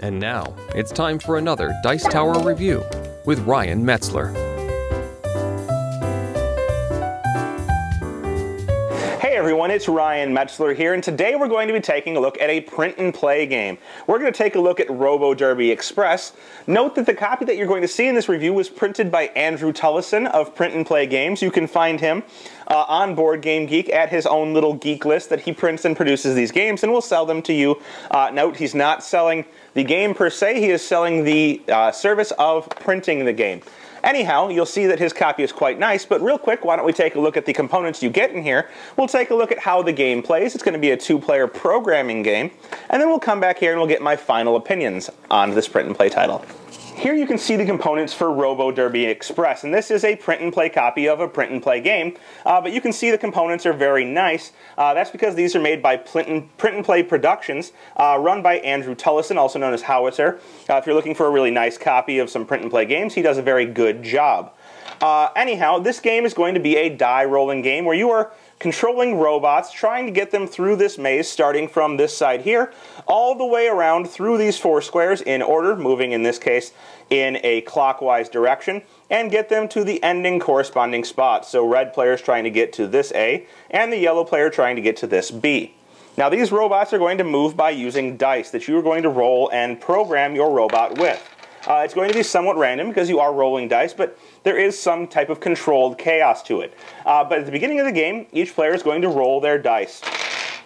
And now, it's time for another Dice Tower review with Ryan Metzler. Hey everyone, it's Ryan Metzler here, and today we're going to be taking a look at a print-and-play game. We're going to take a look at Roboderby Express. Note that the copy that you're going to see in this review was printed by Andrew Tullison of Print and Play Games. You can find him on Board Game Geek at his own little geek list that he prints and produces these games, and will sell them to you. Note, he's not selling the game per se, he is selling the service of printing the game. Anyhow, you'll see that his copy is quite nice, but real quick, why don't we take a look at the components you get in here. We'll take a look at how the game plays. It's going to be a two-player programming game, and then we'll come back here and we'll get my final opinions on this print-and-play title. Here you can see the components for Roboderby Express, and this is a print-and-play copy of a print-and-play game, but you can see the components are very nice. That's because these are made by Print-and-Play Productions, run by Andrew Tullison, also known as Howitzer. If you're looking for a really nice copy of some print-and-play games, he does a very good job. Anyhow, this game is going to be a die-rolling game where you are controlling robots, trying to get them through this maze, starting from this side here, all the way around through these four squares in order, moving in this case in a clockwise direction, and get them to the ending corresponding spot. So red player's trying to get to this A, and the yellow player trying to get to this B. Now these robots are going to move by using dice that you are going to roll and program your robot with. It's going to be somewhat random because you are rolling dice, but there is some type of controlled chaos to it. But at the beginning of the game, each player is going to roll their dice,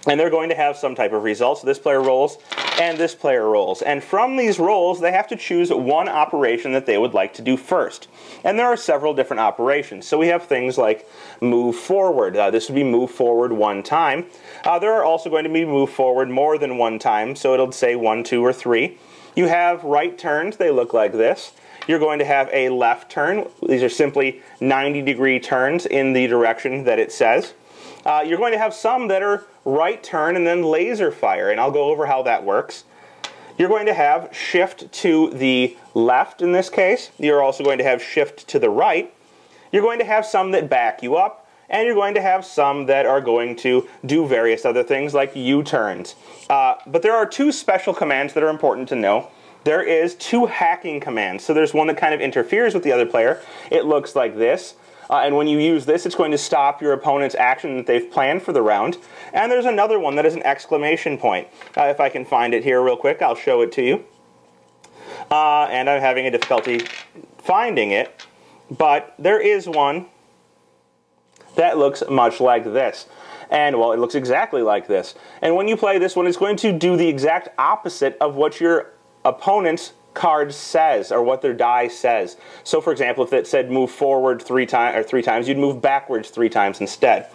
and they're going to have some type of results. This player rolls, and this player rolls. And from these rolls, they have to choose one operation that they would like to do first. And there are several different operations. So we have things like move forward. This would be move forward one time. There are also going to be move forward more than one time, so it'll say 1, 2, or 3. You have right turns, they look like this. You're going to have a left turn. These are simply 90-degree turns in the direction that it says. You're going to have some that are right turn and then laser fire, and I'll go over how that works. You're going to have shift to the left in this case. You're also going to have shift to the right. You're going to have some that back you up. And you're going to have some that are going to do various other things like U-turns. But there are two special commands that are important to know. There is two hacking commands. So there's one that kind of interferes with the other player. It looks like this. And when you use this, it's going to stop your opponent's action that they've planned for the round. And there's another one that is an exclamation point. If I can find it here real quick, I'll show it to you. And I'm having a difficulty finding it. But there is one that looks much like this. And, well, it looks exactly like this. And when you play this one, it's going to do the exact opposite of what your opponent's card says, or what their die says. So, for example, if it said move forward three times, you'd move backwards 3 times instead.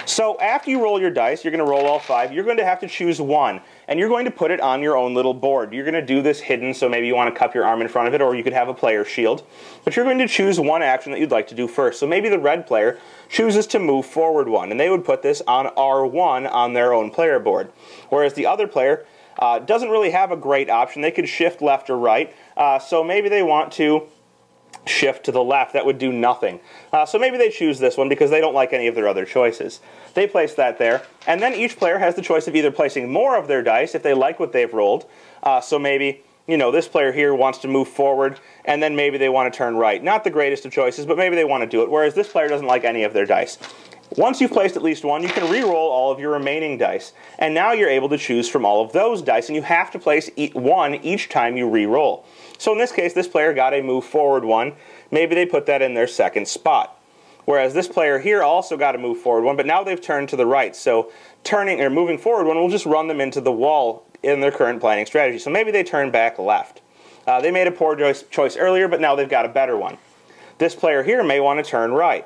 So after you roll your dice, you're going to roll all 5. You're going to have to choose one, and you're going to put it on your own little board. You're going to do this hidden, so maybe you want to cup your arm in front of it, or you could have a player shield. But you're going to choose one action that you'd like to do first. So maybe the red player chooses to move forward 1, and they would put this on R1 on their own player board. Whereas the other player doesn't really have a great option. They could shift left or right, so maybe they want to shift to the left. That would do nothing. So maybe they choose this one because they don't like any of their other choices. They place that there, and then each player has the choice of either placing more of their dice if they like what they've rolled. So maybe, you know, this player here wants to move forward, and then maybe they want to turn right. Not the greatest of choices, but maybe they want to do it, whereas this player doesn't like any of their dice. Once you've placed at least one, you can re-roll all of your remaining dice. And now you're able to choose from all of those dice, and you have to place one each time you re-roll. So in this case, this player got a move forward 1. Maybe they put that in their second spot. Whereas this player here also got a move forward 1, but now they've turned to the right. So turning or moving forward 1 will just run them into the wall in their current planning strategy. So maybe they turn back left. They made a poor choice earlier, but now they've got a better one. This player here may want to turn right.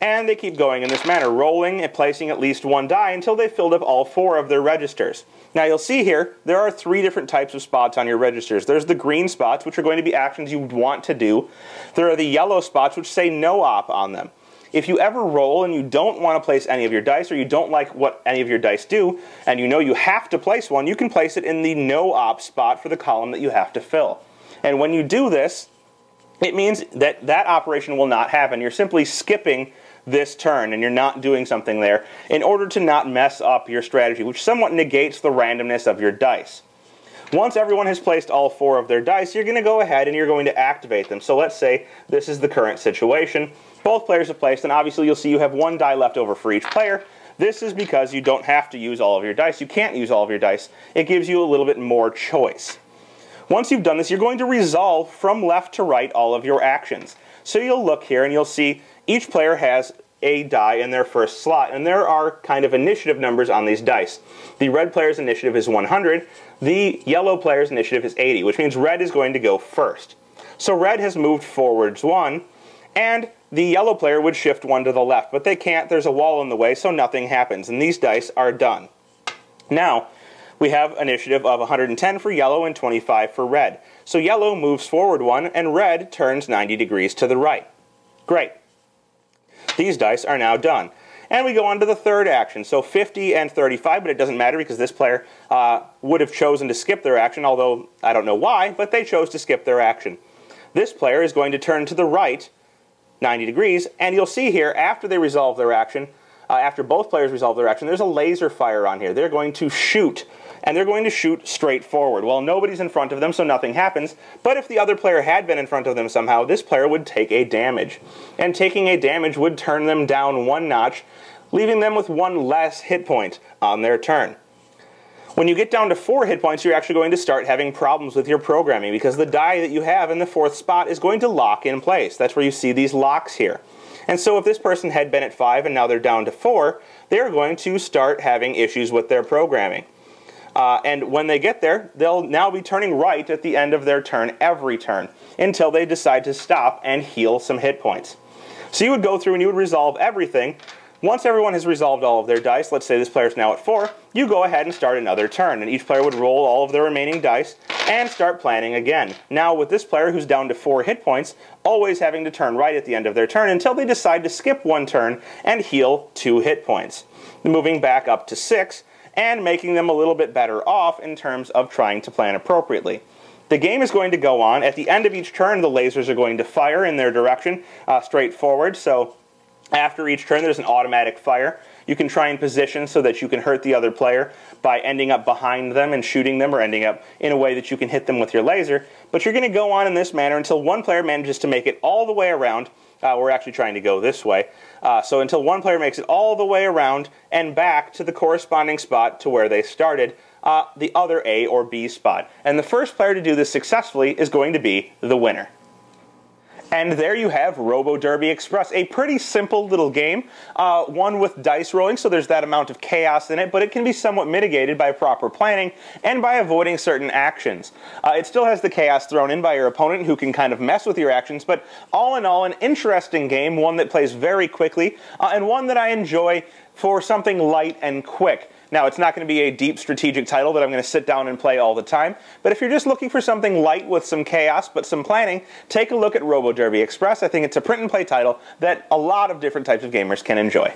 And they keep going in this manner, rolling and placing at least one die until they've filled up all 4 of their registers. Now you'll see here, there are 3 different types of spots on your registers. There's the green spots, which are going to be actions you would want to do. There are the yellow spots, which say no op on them. If you ever roll and you don't want to place any of your dice, or you don't like what any of your dice do, and you know you have to place one, you can place it in the no op spot for the column that you have to fill. And when you do this, it means that that operation will not happen. You're simply skipping this turn, and you're not doing something there in order to not mess up your strategy, which somewhat negates the randomness of your dice. Once everyone has placed all 4 of their dice, you're going to go ahead and you're going to activate them. So let's say this is the current situation. Both players have placed, and obviously you'll see you have 1 die left over for each player. This is because you don't have to use all of your dice. You can't use all of your dice. It gives you a little bit more choice. Once you've done this, you're going to resolve from left to right all of your actions. So you'll look here and you'll see each player has a die in their first slot, and there are kind of initiative numbers on these dice. The red player's initiative is 100, the yellow player's initiative is 80, which means red is going to go first. So red has moved forwards 1, and the yellow player would shift 1 to the left, but they can't. There's a wall in the way, so nothing happens, and these dice are done. Now, we have initiative of 110 for yellow and 25 for red. So yellow moves forward 1, and red turns 90 degrees to the right. Great. These dice are now done. And we go on to the third action. So 50 and 35, but it doesn't matter because this player would have chosen to skip their action, although I don't know why, but they chose to skip their action. This player is going to turn to the right 90 degrees, and you'll see here, after they resolve their action, after both players resolve their action, there's a laser fire on here. They're going to shoot, and they're going to shoot straight forward. Well, nobody's in front of them, so nothing happens, but if the other player had been in front of them somehow, this player would take a damage. And taking a damage would turn them down 1 notch, leaving them with 1 less hit point on their turn. When you get down to 4 hit points, you're actually going to start having problems with your programming because the die that you have in the 4th spot is going to lock in place. That's where you see these locks here. And so if this person had been at 5 and now they're down to 4, they're going to start having issues with their programming. And when they get there, they'll now be turning right at the end of their turn every turn until they decide to stop and heal some hit points. So you would go through and you would resolve everything. Once everyone has resolved all of their dice, let's say this player's now at 4, you go ahead and start another turn, and each player would roll all of their remaining dice and start planning again. Now with this player who's down to 4 hit points, always having to turn right at the end of their turn until they decide to skip 1 turn and heal 2 hit points. Moving back up to 6 and making them a little bit better off in terms of trying to plan appropriately. The game is going to go on. At the end of each turn, the lasers are going to fire in their direction straight forward, so after each turn, there's an automatic fire. You can try and position so that you can hurt the other player by ending up behind them and shooting them, or ending up in a way that you can hit them with your laser. But you're going to go on in this manner until one player manages to make it all the way around. We're actually trying to go this way. So until one player makes it all the way around and back to the corresponding spot to where they started, the other A or B spot. And the first player to do this successfully is going to be the winner. And there you have Roboderby Express, a pretty simple little game, one with dice rolling, so there's that amount of chaos in it, but it can be somewhat mitigated by proper planning and by avoiding certain actions. It still has the chaos thrown in by your opponent who can kind of mess with your actions, but all in all, an interesting game, one that plays very quickly, and one that I enjoy for something light and quick. Now, it's not going to be a deep strategic title that I'm going to sit down and play all the time, but if you're just looking for something light with some chaos but some planning, take a look at Roboderby Express. I think it's a print and play title that a lot of different types of gamers can enjoy.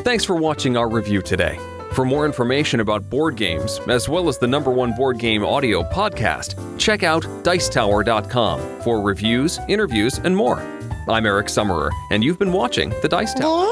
Thanks for watching our review today. For more information about board games, as well as the #1 board game audio podcast, check out Dicetower.com for reviews, interviews, and more. I'm Eric Summerer, and you've been watching The Dice Tower.